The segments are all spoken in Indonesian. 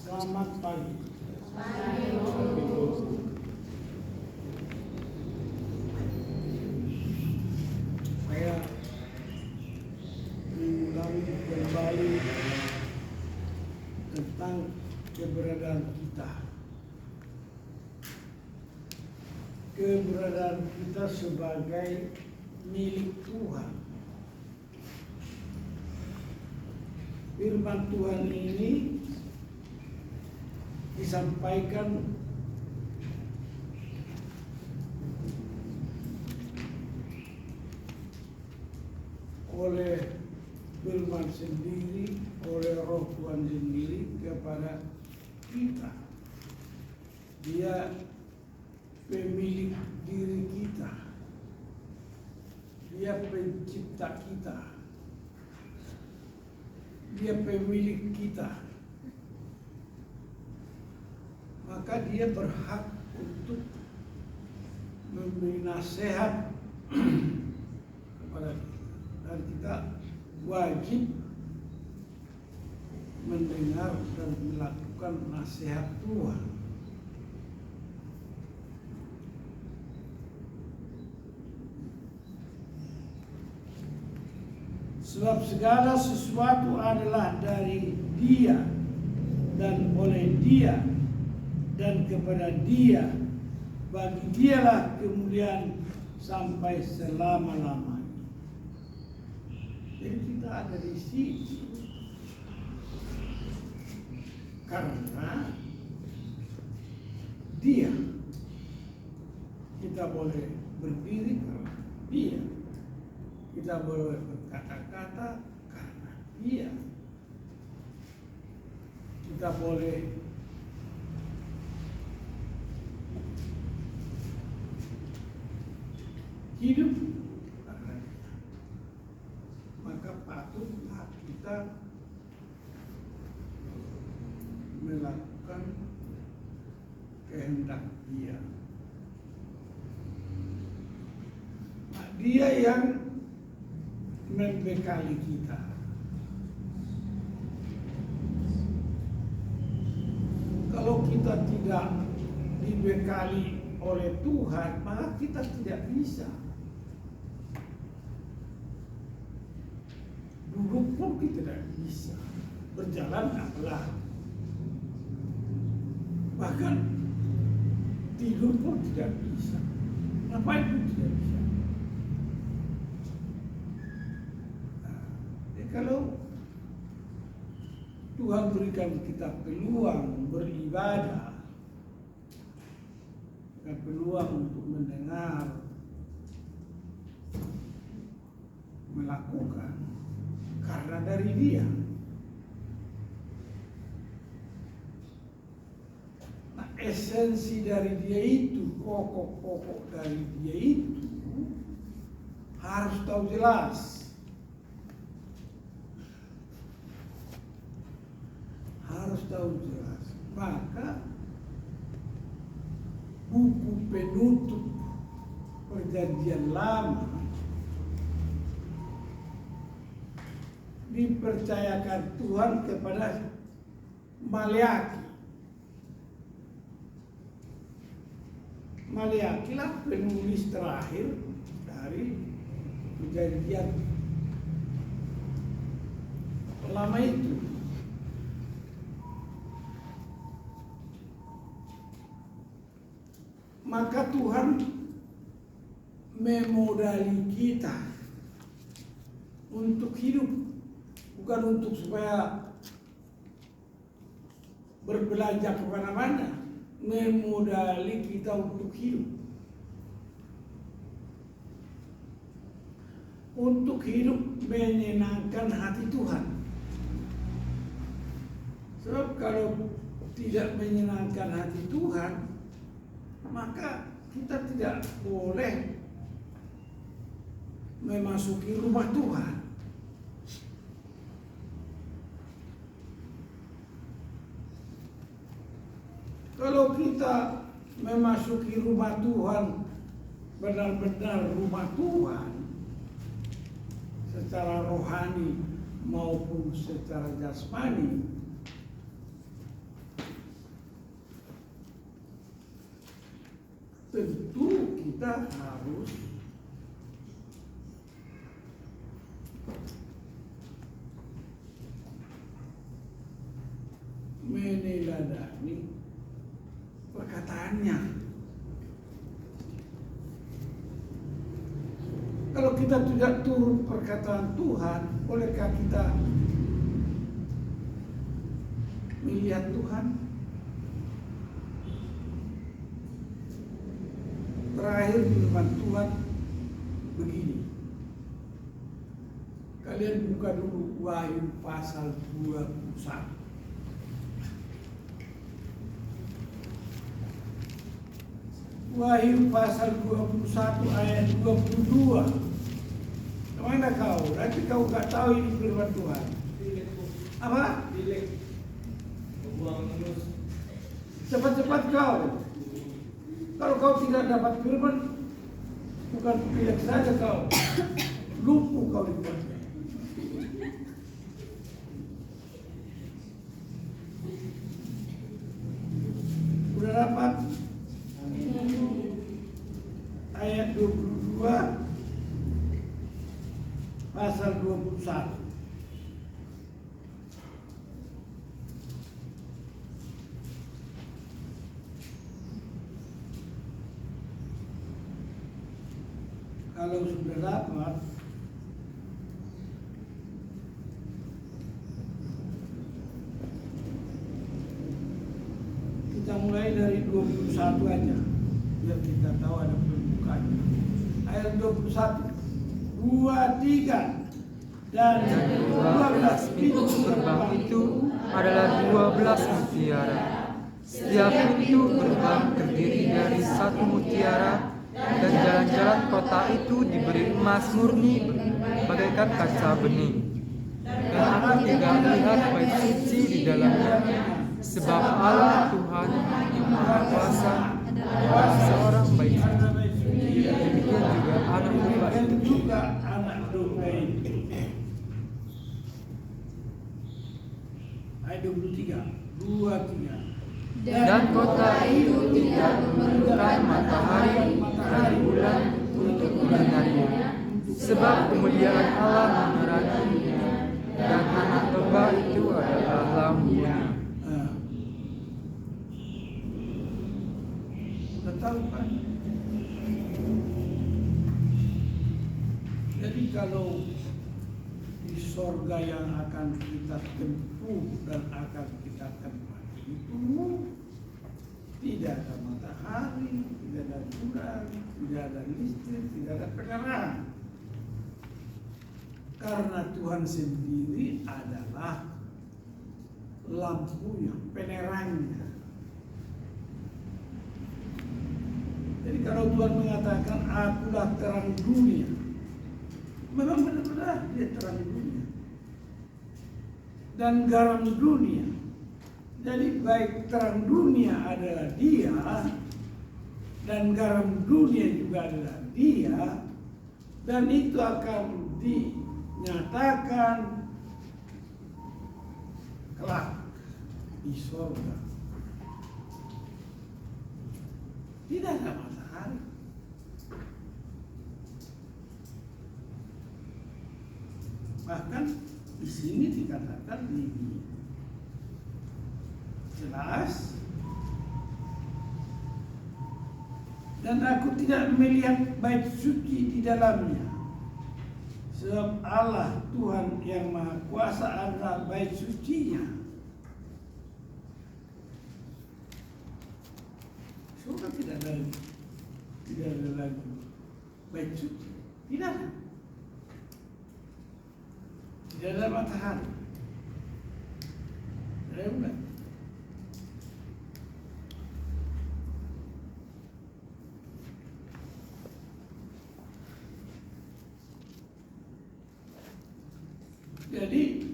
Selamat pagi. Saya mengulangi kembali tentang keberadaan kita. Keberadaan kita sebagai milik Tuhan. Firman Tuhan ini disampaikan oleh firman sendiri, oleh Roh Tuhan sendiri kepada kita. Dia pemilik diri kita. Dia pencipta kita. Dia pemilik kita. Maka dia berhak untuk memberi nasihat kepada kita. Dan kita wajib mendengar dan melakukan nasihat Tuhan. Sebab segala sesuatu adalah dari Dia dan oleh Dia dan kepada Dia. Bagi Dialah kemuliaan sampai selama-lamanya. Jadi kita ada di sini karena Dia. Kita boleh berdiri karena Dia. Kita boleh berkata-kata karena Dia. Kita boleh hidup karena Dia. Maka patutlah kita melakukan kehendak Dia. Nah, Dia yang membekali kita. Kalau kita tidak dibekali oleh Tuhan, maka kita tidak bisa. Duduk pun kita tidak bisa. Berjalan apalah. Bahkan tidur pun tidak bisa. Ngapain pun tidak bisa. Kalau Tuhan berikan kita peluang beribadah, peluang untuk mendengar, melakukan, karena dari Dia. Nah, esensi dari Dia itu, pokok-pokok dari Dia itu harus tahu jelas. Harus tahu jelas. Maka buku penutup Perjanjian Lama dipercayakan Tuhan kepada Maleakhi. Maleakhi lah penulis terakhir dari Perjanjian Lama itu. Maka Tuhan memodali kita untuk hidup, bukan untuk supaya berbelanja kemana-mana, memodali kita untuk hidup. Untuk hidup menyenangkan hati Tuhan. Sebab kalau tidak menyenangkan hati Tuhan, maka kita tidak boleh memasuki rumah Tuhan. Kalau kita memasuki rumah Tuhan, benar-benar rumah Tuhan, secara rohani maupun secara jasmani, tentu kita harus meneladani perkataannya. Kalau kita tidak turut perkataan Tuhan, bolehkah kita melihat Tuhan? Terakhir firman Tuhan begini. Kalian buka dulu Wahyu pasal 21. Wahyu pasal 21 ayat 22. Kemana kau? Nanti kau gak tahu ini firman Tuhan. Apa? Cepat-cepat kau. Kalau kau tidak dapat firman, bukan pilek saja kau, lumpuh kau dibuatnya. Udah dapat? Ayat 22 pasal 21. Kalau sudah dapat, kita mulai dari 21 aja, biar kita tahu ada pembukaannya. Ayat 21, 23 dan 12 pintu gerbang itu adalah 12 mutiara. Setiap pintu gerbang terdiri dari satu mutiara, dan jalan-jalan kota itu diberi emas murni bagaikan kaca bening. Dan aku tidak melihat bait suci di dalamnya, sebab Allah Tuhan yang Maha Kuasa adalah seorang bait suci. Demikian juga anak domba itu. Ayat 23. Dan kota itu tidak memerlukan matahari dan bulan untuk menyinarinya, sebab kemuliaan Allah meneranginya, dan anak domba itu adalah lampunya. Sudah tahu kan? Jadi kalau di sorga yang akan kita tempuh dan akan kita tempati itu tidak ada matahari, tidak ada bulan, tidak ada listrik, tidak ada penerangan. Karena Tuhan sendiri adalah lampunya, penerangnya. Jadi kalau Tuhan mengatakan akulah terang dunia, memang benar-benar dia terang dunia dan garam dunia. Jadi baik terang dunia adalah dia dan garam dunia juga adalah dia, dan itu akan dinyatakan kelak di surga. Tidak ada matahari, bahkan di sini dikatakan ini jelas, dan aku tidak melihat bait suci di dalamnya, sebab Allah Tuhan yang Maha Kuasa adalah bait sucinya. Surga tidak ada lagi bait suci, tidak ada. Tidak ada matahari, tidak ada bulan. Jadi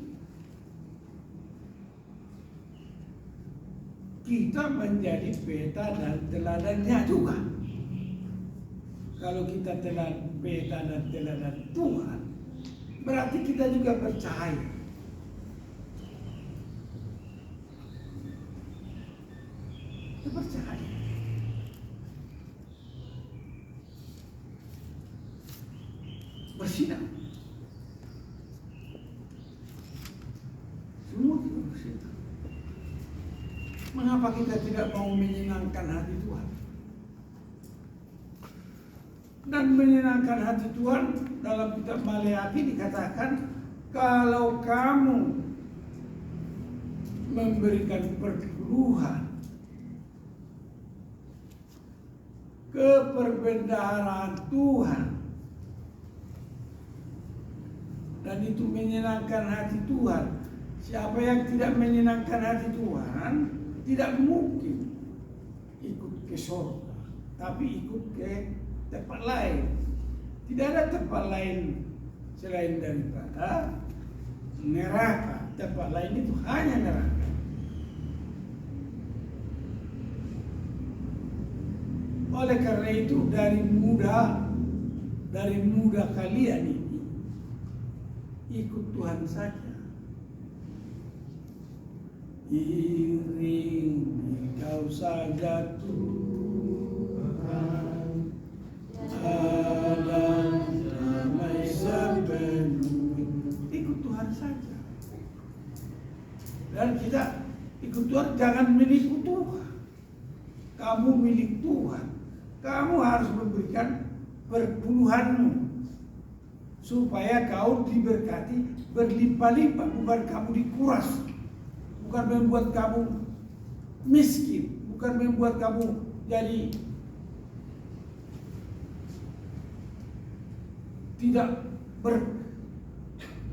kita menjadi peta dan teladannya juga. Kalau kita peta dan teladan Tuhan, berarti kita juga percaya. Kita percaya. Mengapa kita tidak mau menyenangkan hati Tuhan? Dan menyenangkan hati Tuhan dalam kitab Maleakhi dikatakan, kalau kamu memberikan perpuluhan ke perbendaharaan Tuhan dan itu menyenangkan hati Tuhan, siapa yang tidak menyenangkan hati Tuhan tidak mungkin ikut ke surga, tapi ikut ke tempat lain. Tidak ada tempat lain selain daripada neraka. Tempat lain itu hanya neraka. Oleh karena itu dari muda kalian ini ikut Tuhan saja. Iringi kau saja Tuhan, ada damai sepenuhnya. Ikut Tuhan saja. Dan kita ikut Tuhan, jangan menipu Tuhan. Kamu milik Tuhan. Kamu harus memberikan perpuluhanmu supaya kau diberkati berlimpah-limpah, bukan kamu dikuras, bukan membuat kamu miskin, bukan membuat kamu jadi tidak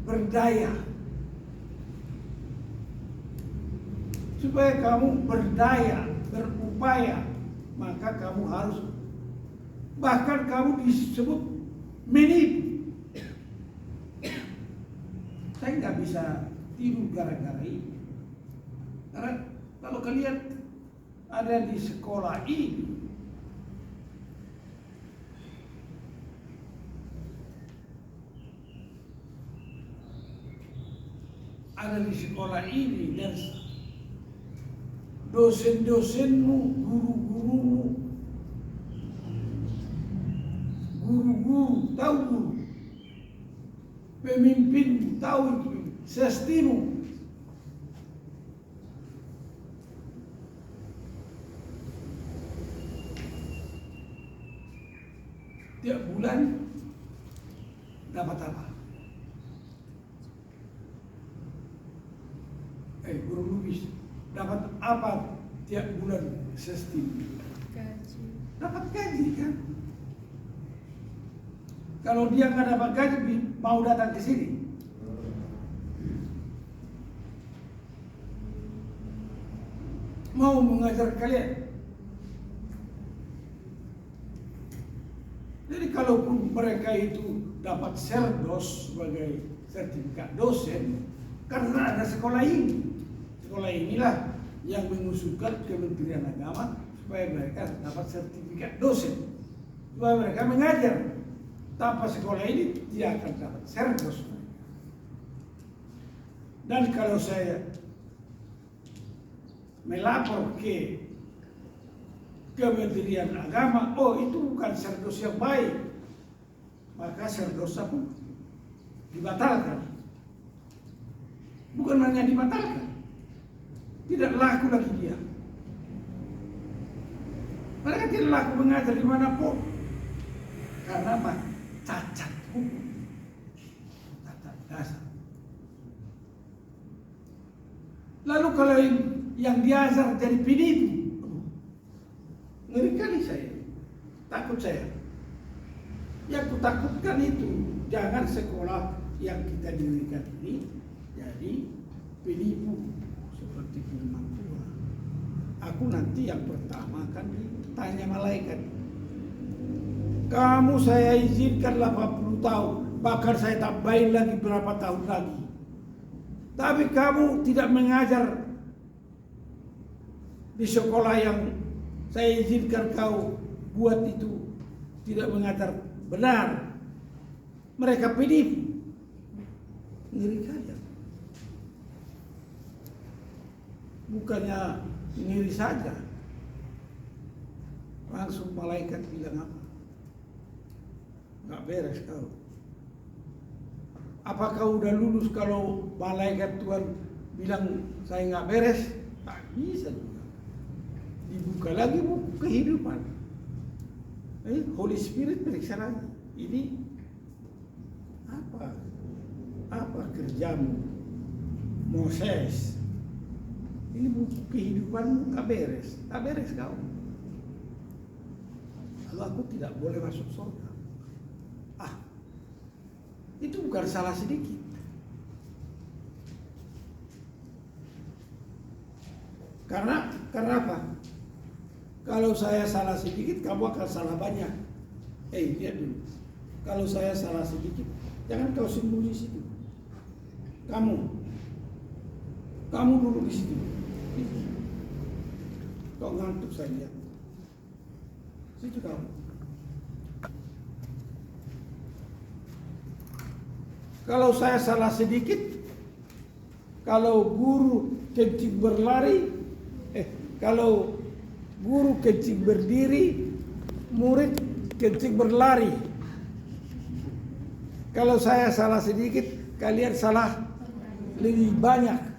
berdaya. Supaya kamu berdaya, berupaya, maka kamu harus, bahkan kamu disebut menipu. Saya nggak bisa tidur gara-gara ini. Karena kalau kalian ada di sekolah ini, dan dosen-dosenmu, guru-guru tahu guru, pemimpinmu tahu itu, sestimu. Tiap bulan dapat apa? Guru Lubis dapat apa tiap bulan sestim? Gaji. Dapat gaji kan? Kalau dia nggak dapat gaji, mau datang ke sini? Mau mengajar kalian? Jadi kalaupun mereka itu dapat serdos sebagai sertifikat dosen, karena ada sekolah ini. Sekolah inilah yang mengusulkan Kementerian Agama supaya mereka dapat sertifikat dosen, supaya mereka mengajar. Tanpa sekolah ini dia akan dapat serdos. Dan kalau saya melapor ke Kementerian Agama, oh itu bukan serdos yang baik, maka serdosnya pun dibatalkan. Bukan hanya dibatalkan, tidak laku lagi dia. Mereka tidak laku mengajar dimanapun karena apa? Cacat hukum, cacat dasar. Lalu kalau yang diajar jadi penipu, ngeri kali saya, takut saya. Yang kutakutkan itu jangan sekolah yang kita dirikan ini jadi penipu seperti firman Tuhan. Aku nanti yang pertama akan ditanya malaikat. Kamu saya izinkan 80 tahun, bahkan saya tambahin lagi berapa tahun lagi. Tapi kamu tidak mengajar di sekolah yang saya izinkan kau buat itu, tidak mengajar benar. Mereka penipu. Ngeri saja. Bukannya ngiri saja, langsung malaikat bilang apa? Nggak beres kau. Apakah udah lulus kalau malaikat Tuhan bilang saya nggak beres? Tak bisa juga. dibuka lagi buku kehidupan. Holy Spirit periksa lagi. Ini apa kerjamu, Moses? Ini buku kehidupanmu tak beres kau. Lalu aku tidak boleh masuk surga. Itu bukan salah sedikit. Karena apa? Kalau saya salah sedikit, kamu akan salah banyak. Lihat dulu. Kalau saya salah sedikit, jangan kau sembunyi situ. Kamu dulu di situ. Kau ngantuk saya lihat. Situ kamu. Kalau saya salah sedikit, kalau guru kencing berlari, kalau guru kencing berdiri, murid kencing berlari. Kalau saya salah sedikit, kalian salah lebih banyak.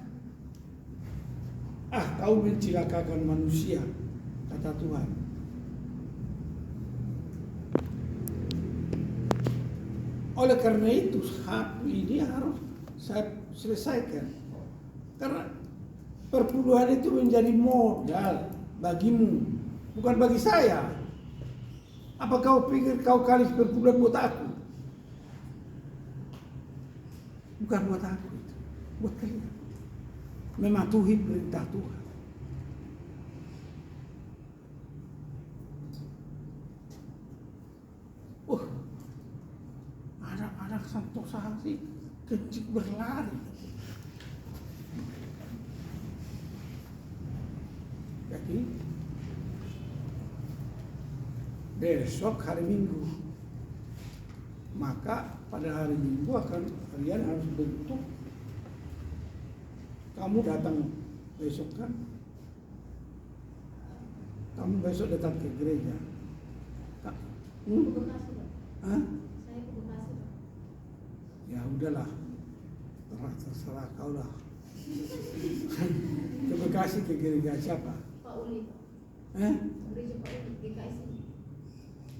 Kau mencelakakan manusia, kata Tuhan. Oleh karena itu, satu ini harus saya selesaikan. Karena perpuluhan itu menjadi modal bagimu, bukan bagi saya. Apa kau pikir kau kali perpuluhan buat aku? Bukan buat aku itu, buat kalian. Mematuhi perintah Tuhan. Anak-anak Santosa sih kencing berlari. Jadi besok hari Minggu, maka pada hari Minggu kalian harus bentuk. Kamu datang besok kan? Kamu besok datang ke gereja. Ya udahlah, terserah kau lah. Ke Bekasi ke gereja siapa? Pak Uli. Gereja Pak Uli, GKSI.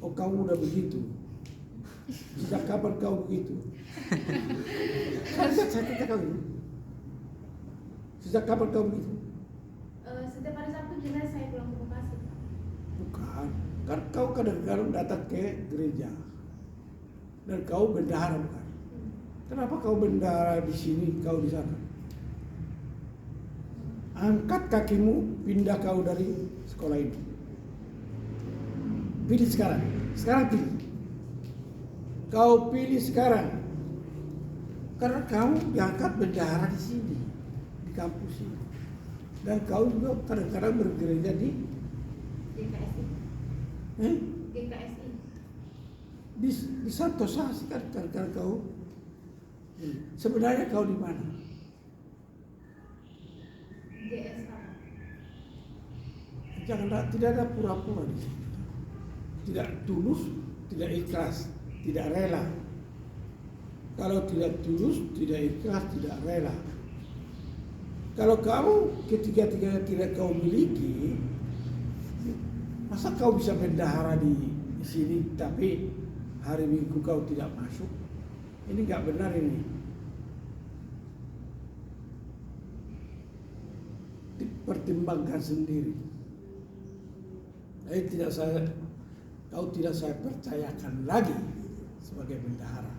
Oh, kamu udah begitu. Sejak kapan kau begitu? Saya tanya kau ini. Sejak kapan kau begitu? Setiap hari Sabtu jelas saya pulang ke Bekasi. Bukan, kan kau kadang-kadang datang ke gereja dan kau bendahara bukan? Kenapa kau bendahara di sini, kau di sana? Angkat kakimu, pindah kau dari sekolah ini. Pilih sekarang pilih. Kau pilih sekarang, karena kau diangkat bendahara di sini, di kampus ini, dan kau juga kadang-kadang bergereja di GKSI. GKSI. Di Santosa sih kan kadang-kadang kau. Sebenarnya kau di mana? GSA. Janganlah, tidak ada pura-pura di sini. Tidak tulus, tidak ikhlas, tidak rela. Kalau tidak tulus, tidak ikhlas, tidak rela. Kalau kamu ketiga-tiganya tidak kau miliki, masa kau bisa bendahara di sini tapi hari Minggu kau tidak masuk? Ini nggak benar ini. Dipertimbangkan sendiri. Kau tidak saya percayakan lagi sebagai bendahara.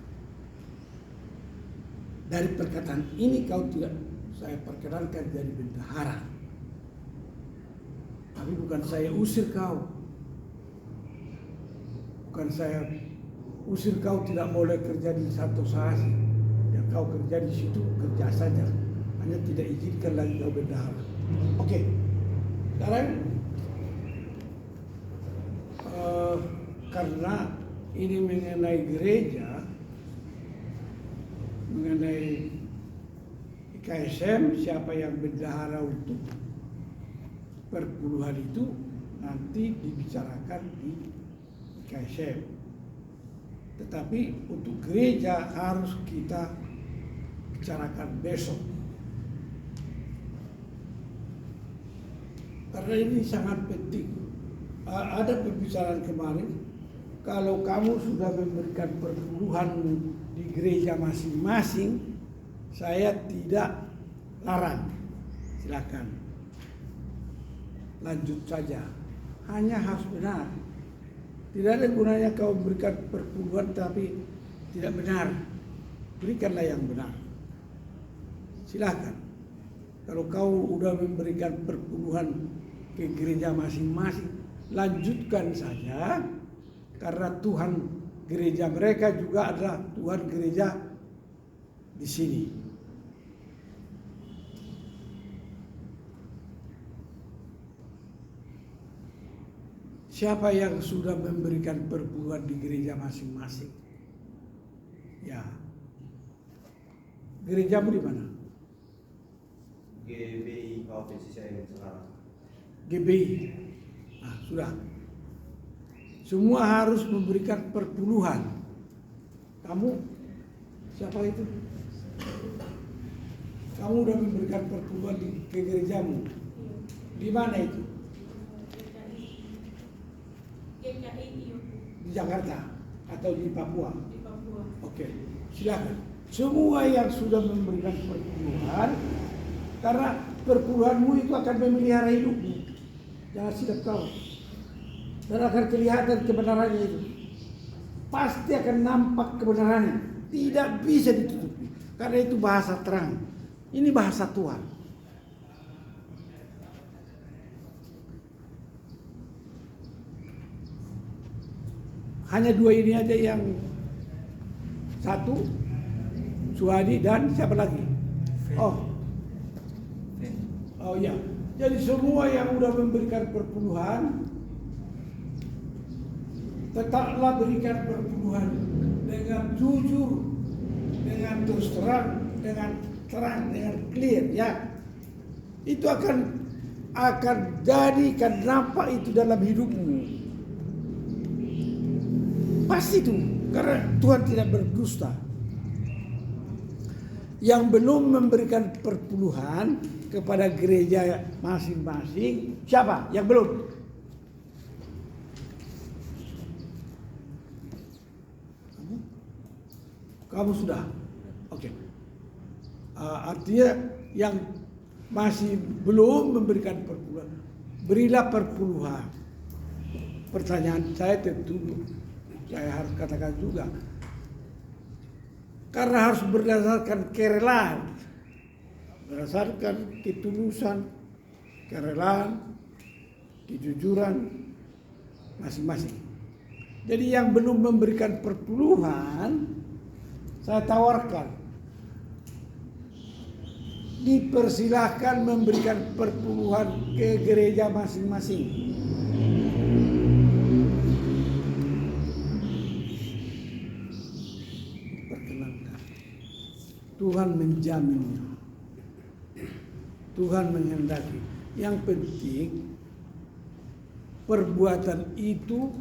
Dari perkataan ini kau tidak saya perkenankan jadi bendahara. Tapi bukan saya usir kau. Bukan saya usir kau tidak boleh kerja di satu saat. Ya kau kerja di situ kerja saja. Hanya tidak izinkan lagi kau bendahara. Oke. Sekarang karena ini mengenai gereja, mengenai IKSM, siapa yang bendahara untuk perpuluhan itu nanti dibicarakan di IKSM. Tetapi untuk gereja harus kita bicarakan besok. karena ini sangat penting. Ada pembicaraan kemarin, kalau kamu sudah memberikan perpuluhan di gereja masing-masing, saya tidak larang, silakan lanjut saja, hanya harus benar. Tidak ada gunanya kau memberikan perpuluhan tapi tidak benar. Berikanlah yang benar. Silakan. Kalau kau sudah memberikan perpuluhan ke gereja masing-masing, lanjutkan saja, karena Tuhan gereja mereka juga adalah Tuhan gereja di sini. Siapa yang sudah memberikan perpuluhan di gereja masing-masing? Ya. Gerejamu di mana? GBI Provinsi saya sekarang. GBI. Nah, sudah. Semua harus memberikan perpuluhan. Kamu siapa itu? Kamu udah memberikan perpuluhan ke gerejamu. Di mana itu? Di Jakarta atau di Papua? Di Papua. Oke, silakan. Semua yang sudah memberikan perpuluhan, karena perpuluhanmu itu akan memelihara hidupmu. Jangan silap kau. Dan akan kelihatan kebenarannya itu. Pasti akan nampak kebenarannya. Tidak bisa ditutupi. Karena itu bahasa terang. Ini bahasa Tuhan. Hanya dua ini aja yang satu, Suhadi dan siapa lagi? Oh ya. Jadi semua yang sudah memberikan perpuluhan, tetaplah berikan perpuluhan dengan jujur, dengan terus terang, dengan clear, ya. Itu akan nampak itu dalam hidupmu. Pasti itu, karena Tuhan tidak berdusta. Yang belum memberikan perpuluhan kepada gereja masing-masing, siapa? Yang belum? Kamu sudah? Oke. Artinya yang masih belum memberikan perpuluhan, berilah perpuluhan. Pertanyaan saya tentu, saya harus katakan juga, karena harus berdasarkan kerelaan, berdasarkan ketulusan, kerelaan, kejujuran masing-masing. Jadi yang belum memberikan perpuluhan, saya tawarkan, dipersilahkan memberikan perpuluhan ke gereja masing-masing. Tuhan menjaminnya. Tuhan menghendaki. Yang penting perbuatan itu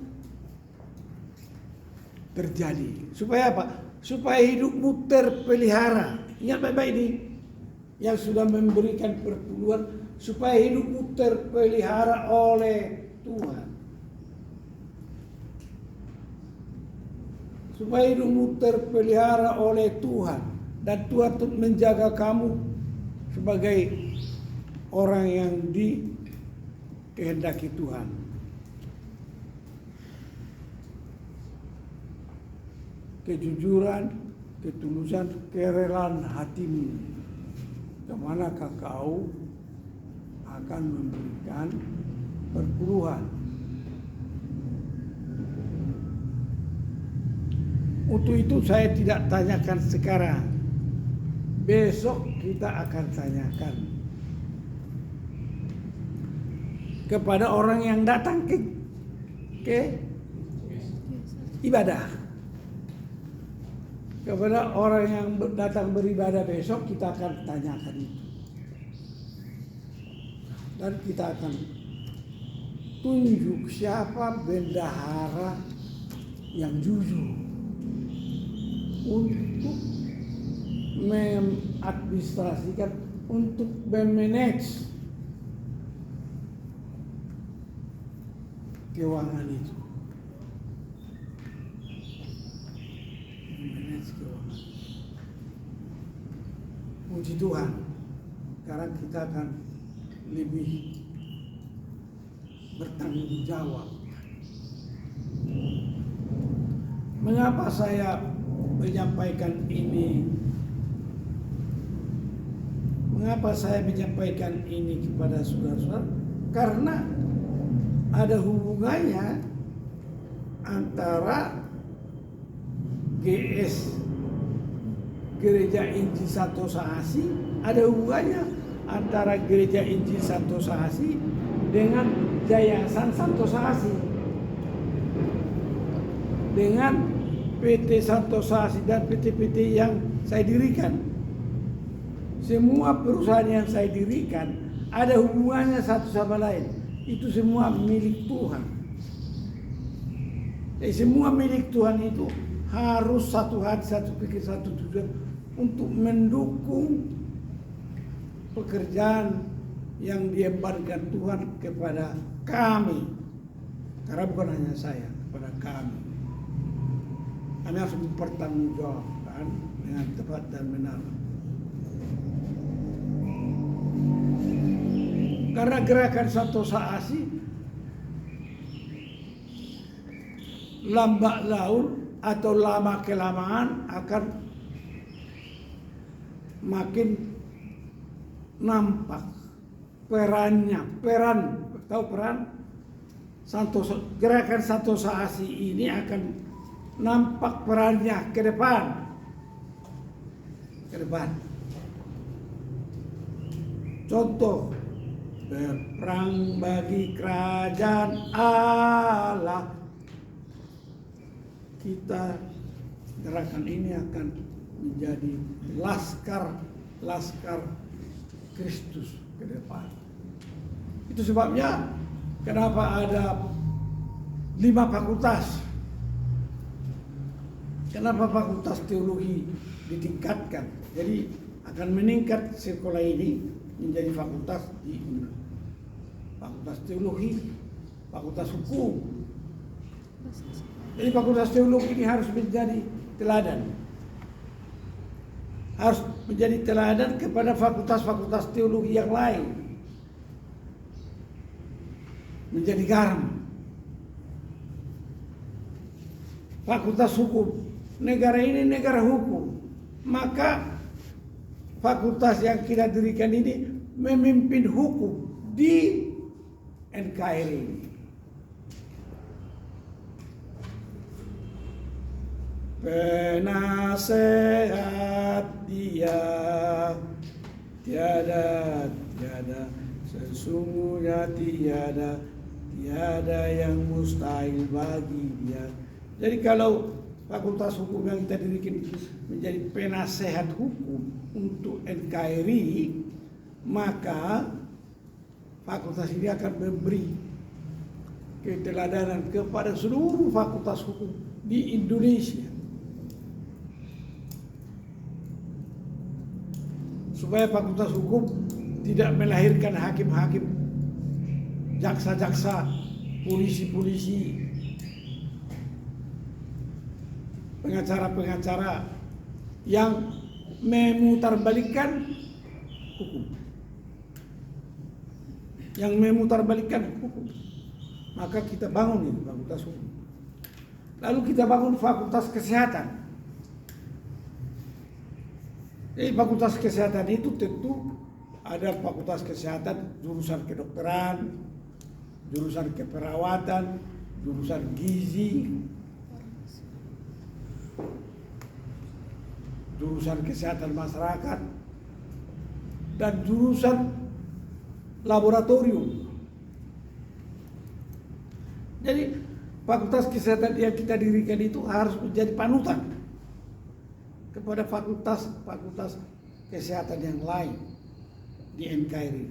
terjadi. Supaya apa? Supaya hidupmu terpelihara. Ingat baik-baik ini. Yang sudah memberikan perpuluhan, supaya hidupmu terpelihara oleh Tuhan. Supaya hidupmu terpelihara oleh Tuhan. Dan Tuhan menjaga kamu sebagai orang yang dikehendaki Tuhan. Kejujuran, ketulusan, kerelaan hatimu. Kemanakah kau akan memberikan perpuluhan? Untuk itu saya tidak tanyakan sekarang. Besok kita akan tanyakan kepada orang yang datang ke ibadah. Kepada orang yang datang beribadah besok kita akan tanyakan itu. Dan kita akan tunjuk siapa bendahara yang jujur untuk mengadministrasikan, untuk memanage keuangan itu. Memanage keuangan. Puji Tuhan, sekarang kita akan lebih bertanggung jawab. Mengapa saya menyampaikan ini? Mengapa saya menyampaikan ini kepada saudara-saudara? Karena ada hubungannya antara GS Gereja Injil Santosa Asih, ada hubungannya antara Gereja Injil Santosa Asih dengan Yayasan Santosa Asih, dengan PT Santosa Asih dan PT-PT yang saya dirikan. Semua perusahaan yang saya dirikan ada hubungannya satu sama lain. Itu semua milik Tuhan. Jadi semua milik Tuhan itu harus satu hati, satu pikir, satu tujuan untuk mendukung pekerjaan yang diembarkan Tuhan kepada kami. Karena bukan hanya saya, kepada kami. Kami harus mempertanggungjawabkan dengan tepat dan benar. Karena gerakan Santosa Asih lambat laun atau lama kelamaan akan makin nampak peran Santosa, gerakan Santosa Asih ini akan nampak perannya ke depan. Contoh, berperang bagi kerajaan Allah. Kita gerakan ini akan menjadi laskar Kristus ke depan. Itu sebabnya kenapa ada 5 fakultas. Kenapa fakultas teologi ditingkatkan? Jadi akan meningkat sekolah ini menjadi fakultas di fakultas teologi, fakultas hukum. Jadi fakultas teologi ini harus menjadi teladan. Harus menjadi teladan kepada fakultas-fakultas teologi yang lain. Menjadi garam. Fakultas hukum. Negara ini negara hukum. Maka fakultas yang kita dirikan ini memimpin hukum di NKRI ini. Penasehat Dia, tiada sesungguhnya tiada yang mustahil bagi Dia. Jadi kalau fakultas hukum yang kita dirikan menjadi penasehat hukum untuk NKRI, maka fakultas ini akan memberi keteladanan kepada seluruh fakultas hukum di Indonesia, supaya fakultas hukum tidak melahirkan hakim-hakim, jaksa-jaksa, polisi-polisi, pengacara-pengacara yang memutarbalikkan hukum. Maka kita bangun ini fakultas hukum. Lalu kita bangun fakultas kesehatan. Jadi fakultas kesehatan itu tentu ada fakultas kesehatan jurusan kedokteran, jurusan keperawatan, jurusan gizi, jurusan kesehatan masyarakat, dan jurusan laboratorium. Jadi fakultas kesehatan yang kita dirikan itu harus menjadi panutan kepada fakultas kesehatan yang lain di NKRI.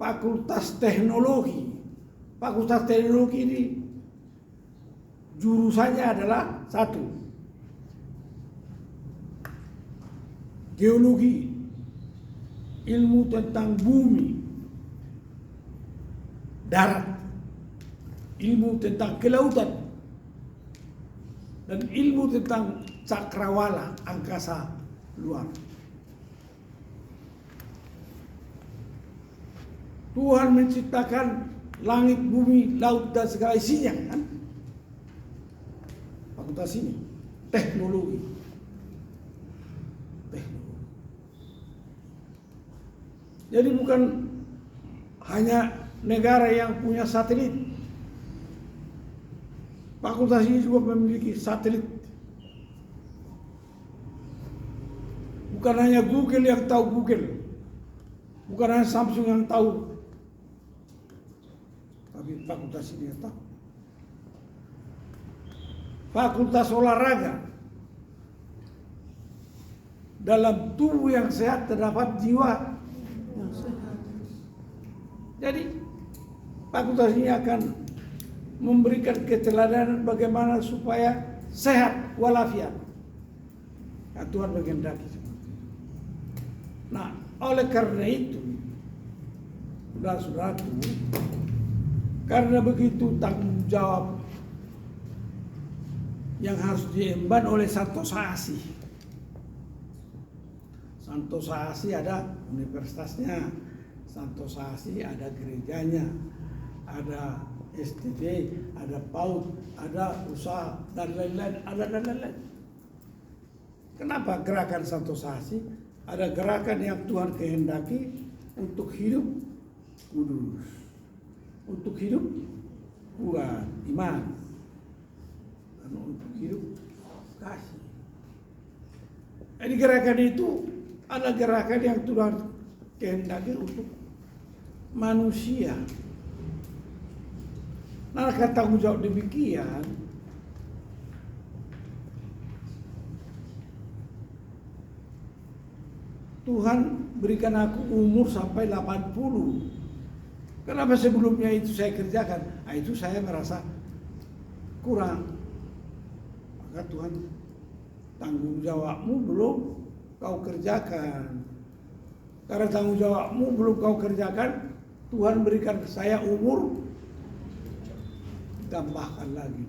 Fakultas teknologi ini jurusannya adalah 1, geologi, ilmu tentang bumi. darat, ilmu tentang kelautan, dan ilmu tentang cakrawala, angkasa luar. Tuhan menciptakan langit, bumi, laut, dan segala isinya, kan? Fakultas ini teknologi. Jadi bukan hanya negara yang punya satelit. Fakultas ini juga memiliki satelit. Bukan hanya Google yang tahu Google, bukan hanya Samsung yang tahu, tapi fakultas ini yang tahu. Fakultas olahraga. Dalam tubuh yang sehat terdapat jiwa yang sehat. Jadi fakultas ini akan memberikan keteladanan bagaimana supaya sehat walafiat. Nah, Tuhan berkehendak. Nah, oleh karena itu, saudara-saudaraku, karena begitu tanggung jawab yang harus diemban oleh Santosa Asi. Santosa Asi ada universitasnya, Santosa Asi ada gerejanya, ada STD, ada PAUD, ada usaha, dan lain-lain, Kenapa gerakan Santosa Asi? Ada gerakan yang Tuhan kehendaki untuk hidup kudus, untuk hidup kuat, iman, dan untuk hidup kasih. Jadi gerakan itu ada gerakan yang Tuhan kehendaki untuk manusia. Nah, kata tanggung jawab demikian, Tuhan berikan aku umur sampai 80. Kenapa sebelumnya itu saya kerjakan? Nah, itu saya merasa kurang. Maka Tuhan, tanggung jawabmu belum kau kerjakan. Karena tanggung jawabmu belum kau kerjakan, Tuhan berikan saya umur, tambahkan lagi.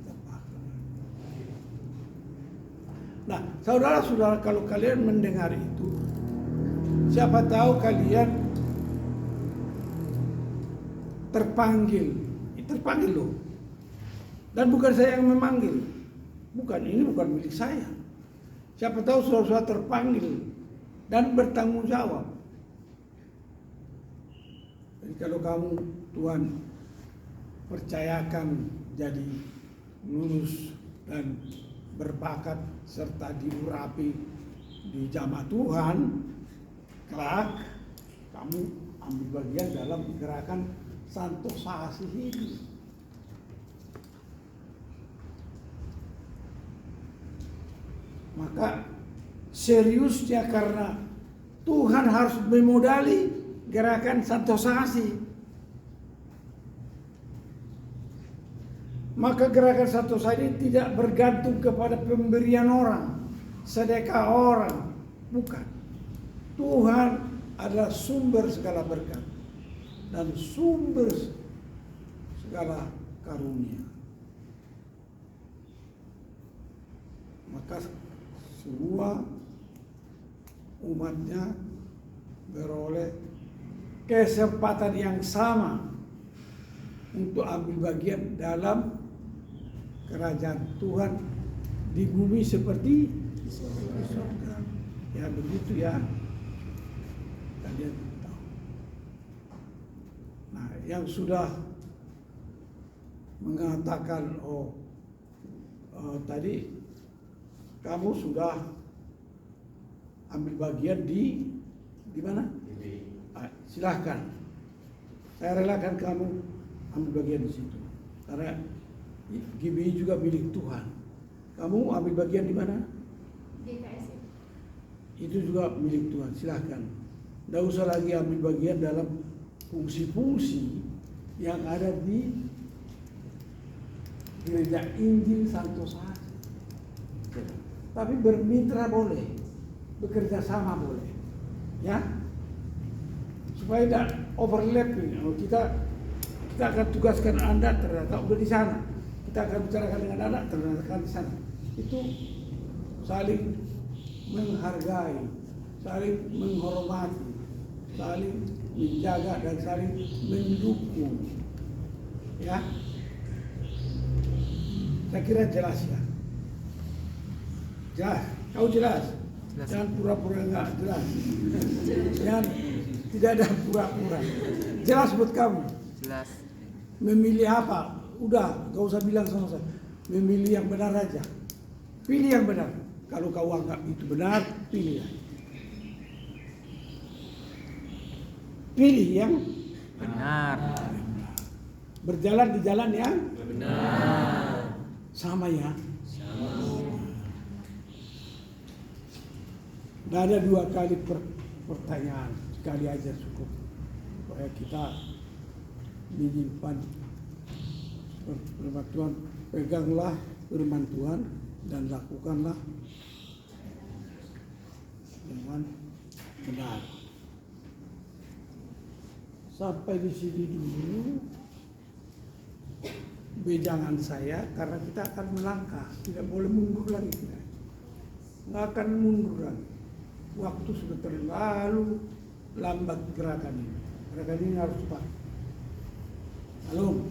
Nah, saudara-saudara, kalau kalian mendengar itu, siapa tahu kalian terpanggil loh. Dan bukan saya yang memanggil. Bukan, ini bukan milik saya. Siapa tahu saudara-saudara terpanggil dan bertanggung jawab. Jadi kalau kamu Tuhan percayakan jadi lulus dan berbakat serta diurapi di jamaah Tuhan, kelak kamu ambil bagian dalam gerakan Santosa Asi ini. Maka seriusnya karena Tuhan harus memodali gerakan Santosa Asi. Maka gerakan Santosa ini tidak bergantung kepada pemberian orang, sedekah orang, bukan. Tuhan adalah sumber segala berkat dan sumber segala karunia. Maka semua umatnya beroleh kesempatan yang sama untuk ambil bagian dalam kerajaan Tuhan di bumi seperti di surga. Ya begitu ya. Kalian tahu. Nah, yang sudah mengatakan tadi kamu sudah ambil bagian di mana? Silahkan. Saya relakan kamu ambil bagian di situ. Karena GBI juga milik Tuhan. Kamu ambil bagian di mana? GKS. Itu juga milik Tuhan. Silahkan. Tidak usah lagi ambil bagian dalam fungsi-fungsi yang ada di Gereja Injil Santosa Asi. Tapi bermitra boleh, bekerja sama boleh, ya, supaya tidak overlapping. Kalau Kita akan tugaskan Anda ternyata udah di sana. Kita akan bicarakan dengan Anda ternyata di sana. Itu saling menghargai, saling menghormati, saling menjaga dan saling mendukung. Ya, saya kira jelas ya. Jelas, kau jelas. Jelas. Jangan pura-pura enggak jelas. Jangan, tidak ada pura-pura. Jelas buat kamu. Jelas. Memilih apa? Udah, gak usah bilang sama saya. Memilih yang benar aja. Pilih yang benar. Kalau kau anggap itu benar, pilih. Pilih yang Benar. berjalan di jalan yang Benar. sama ya. Nggak ada 2 kali pertanyaan, sekali aja cukup. Supaya kita menyimpan firman Tuhan, peganglah firman Tuhan dan lakukanlah dengan benar. Sampai di sini dulu bejangan saya, karena kita akan melangkah, tidak boleh mundur lagi kita. Nggak akan mundur lagi. Waktu sudah terlalu lambat gerakan ini. Gerakan ini harus cepat. Halo.